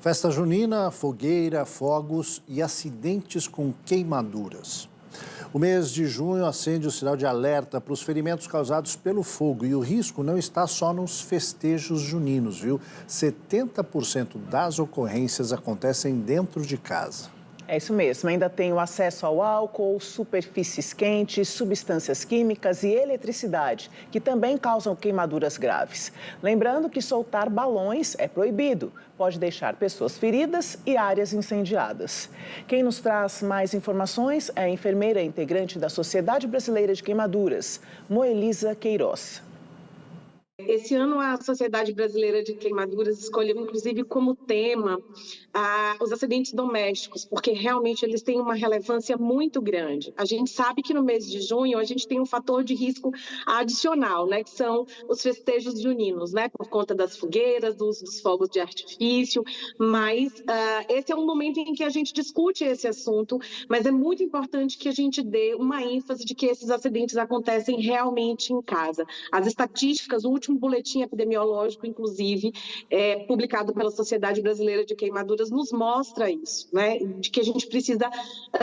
Festa junina, fogueira, fogos e acidentes com queimaduras. O mês de junho acende o sinal de alerta para os ferimentos causados pelo fogo e o risco não está só nos festejos juninos, viu? 70% das ocorrências acontecem dentro de casa. É isso mesmo, ainda tem o acesso ao álcool, superfícies quentes, substâncias químicas e eletricidade, que também causam queimaduras graves. Lembrando que soltar balões é proibido, pode deixar pessoas feridas e áreas incendiadas. Quem nos traz mais informações é a enfermeira integrante da Sociedade Brasileira de Queimaduras, Moelisa Queiroz. Esse ano, a Sociedade Brasileira de Queimaduras escolheu, inclusive, como tema os acidentes domésticos, porque realmente eles têm uma relevância muito grande. A gente sabe que no mês de junho a gente tem um fator de risco adicional, né, que são os festejos juninos, né, por conta das fogueiras, dos fogos de artifício, mas esse é um momento em que a gente discute esse assunto, mas é muito importante que a gente dê uma ênfase de que esses acidentes acontecem realmente em casa. As estatísticas, o último boletim epidemiológico, inclusive, publicado pela Sociedade Brasileira de Queimaduras, nos mostra isso, né? De que a gente precisa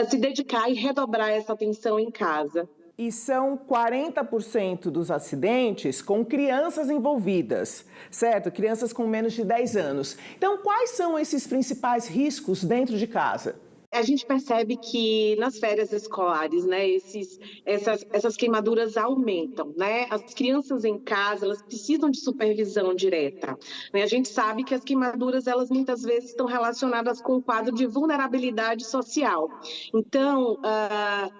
se dedicar e redobrar essa atenção em casa. E são 40% dos acidentes com crianças envolvidas, certo? Crianças com menos de 10 anos. Então, quais são esses principais riscos dentro de casa? A gente percebe que nas férias escolares, né, essas queimaduras aumentam, né? As crianças em casa, elas precisam de supervisão direta, né? A gente sabe que as queimaduras, elas muitas vezes estão relacionadas com o quadro de vulnerabilidade social. Então,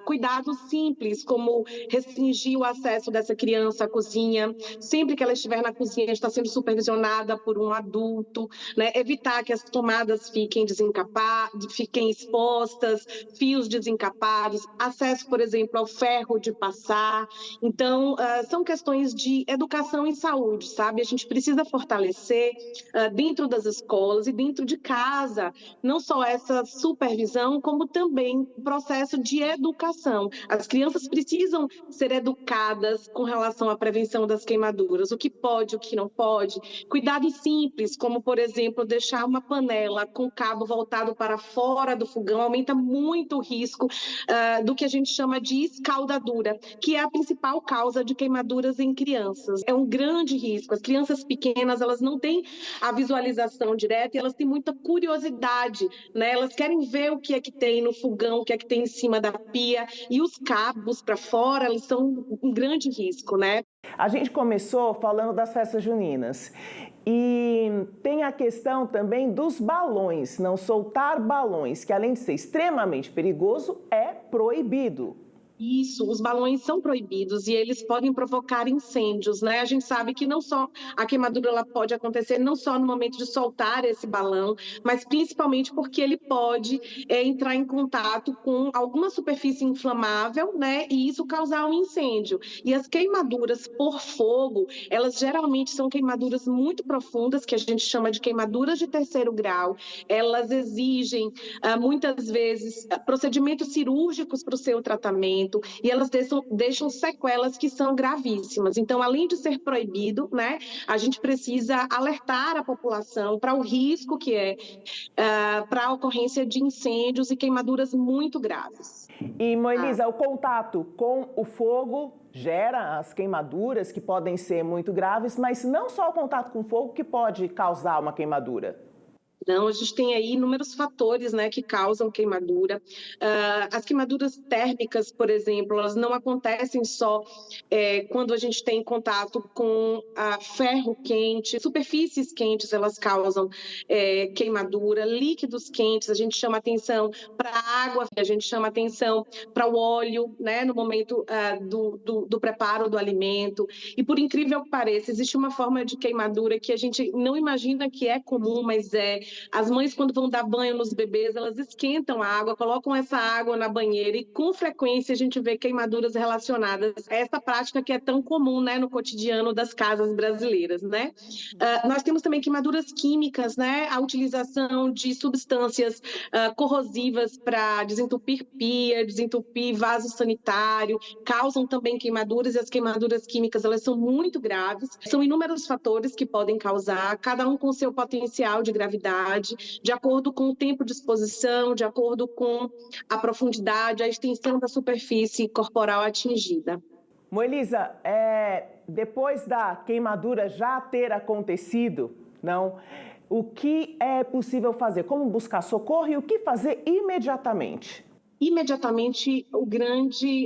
cuidados simples, como restringir o acesso dessa criança à cozinha, sempre que ela estiver na cozinha, está sendo supervisionada por um adulto, né? Evitar que as tomadas fiquem expostas, fios desencapados, acesso, por exemplo, ao ferro de passar. Então, são questões de educação em saúde, sabe? A gente precisa fortalecer dentro das escolas e dentro de casa, não só essa supervisão, como também o processo de educação. As crianças precisam ser educadas com relação à prevenção das queimaduras, o que pode, o que não pode. Cuidados simples, como, por exemplo, deixar uma panela com o cabo voltado para fora do fogão, aumenta muito o risco do que a gente chama de escaldadura, que é a principal causa de queimaduras em crianças. É um grande risco. As crianças pequenas, elas não têm a visualização direta e elas têm muita curiosidade, né? Elas querem ver o que é que tem no fogão, o que é que tem em cima da pia, e os cabos para fora, eles são um grande risco, né? A gente começou falando das festas juninas e tem a questão também dos balões, não soltar balões, que além de ser extremamente perigoso, é proibido. Isso, os balões são proibidos e eles podem provocar incêndios, né? A gente sabe que não só a queimadura ela pode acontecer não só no momento de soltar esse balão, mas principalmente porque ele pode entrar em contato com alguma superfície inflamável, né? E isso causar um incêndio. E as queimaduras por fogo, elas geralmente são queimaduras muito profundas, que a gente chama de queimaduras de terceiro grau. Elas exigem, muitas vezes, procedimentos cirúrgicos para o seu tratamento, e elas deixam sequelas que são gravíssimas. Então, além de ser proibido, né, a gente precisa alertar a população para o risco que é para a ocorrência de incêndios e queimaduras muito graves. E, Moelisa, o contato com o fogo gera as queimaduras que podem ser muito graves, mas não só o contato com o fogo que pode causar uma queimadura. Não, a gente tem aí inúmeros fatores, né, que causam queimadura. As queimaduras térmicas, por exemplo, elas não acontecem só quando a gente tem contato com ferro quente, superfícies quentes, elas causam queimadura, líquidos quentes, a gente chama atenção para a água, a gente chama atenção para o óleo, né, no momento do preparo do alimento. E por incrível que pareça, existe uma forma de queimadura que a gente não imagina que é comum, mas as mães, quando vão dar banho nos bebês, elas esquentam a água, colocam essa água na banheira e, com frequência, a gente vê queimaduras relacionadas a essa prática que é tão comum, né, no cotidiano das casas brasileiras, né? Nós temos também queimaduras químicas, né? A utilização de substâncias corrosivas para desentupir pia, desentupir vaso sanitário, causam também queimaduras, e as queimaduras químicas, elas são muito graves. São inúmeros fatores que podem causar, cada um com seu potencial de gravidade, intensidade, de acordo com o tempo de exposição, de acordo com a profundidade, a extensão da superfície corporal atingida. Moelisa, depois da queimadura já ter acontecido, não, o que é possível fazer? Como buscar socorro e o que fazer imediatamente? Imediatamente,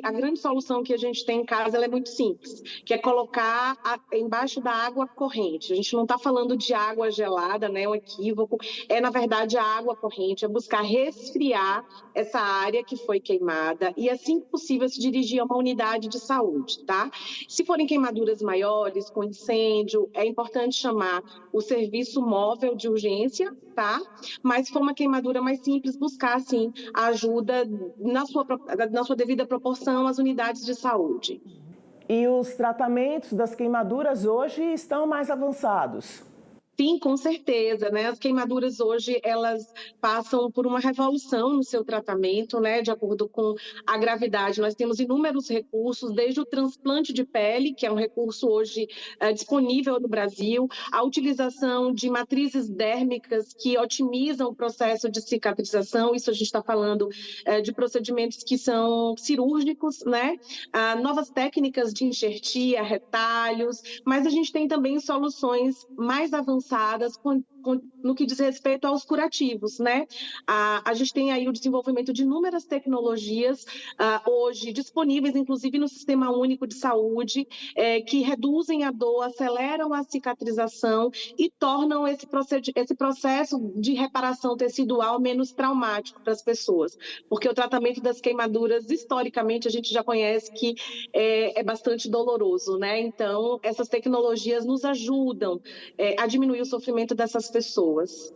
a grande solução que a gente tem em casa ela é muito simples, que é colocar embaixo da água corrente. A gente não está falando de água gelada, né? É um equívoco. É, na verdade, a água corrente, é buscar resfriar essa área que foi queimada e, assim que possível, se dirigir a uma unidade de saúde, tá? Se forem queimaduras maiores, com incêndio, é importante chamar o serviço móvel de urgência, tá? Mas se for uma queimadura mais simples, buscar, sim, a ajuda na sua devida proporção às unidades de saúde. E os tratamentos das queimaduras hoje estão mais avançados? Sim, com certeza, né? As queimaduras hoje, elas passam por uma revolução no seu tratamento, né? De acordo com a gravidade. Nós temos inúmeros recursos, desde o transplante de pele, que é um recurso hoje disponível no Brasil, a utilização de matrizes dérmicas que otimizam o processo de cicatrização. Isso a gente está falando de procedimentos que são cirúrgicos, né? Novas técnicas de enxertia, retalhos, mas a gente tem também soluções mais avançadas no que diz respeito aos curativos, né? A gente tem aí o desenvolvimento de inúmeras tecnologias hoje disponíveis, inclusive no Sistema Único de Saúde, que reduzem a dor, aceleram a cicatrização e tornam esse processo de reparação tecidual menos traumático para as pessoas, porque o tratamento das queimaduras, historicamente, a gente já conhece que é bastante doloroso, né? Então, essas tecnologias nos ajudam a diminuir o sofrimento dessas pessoas.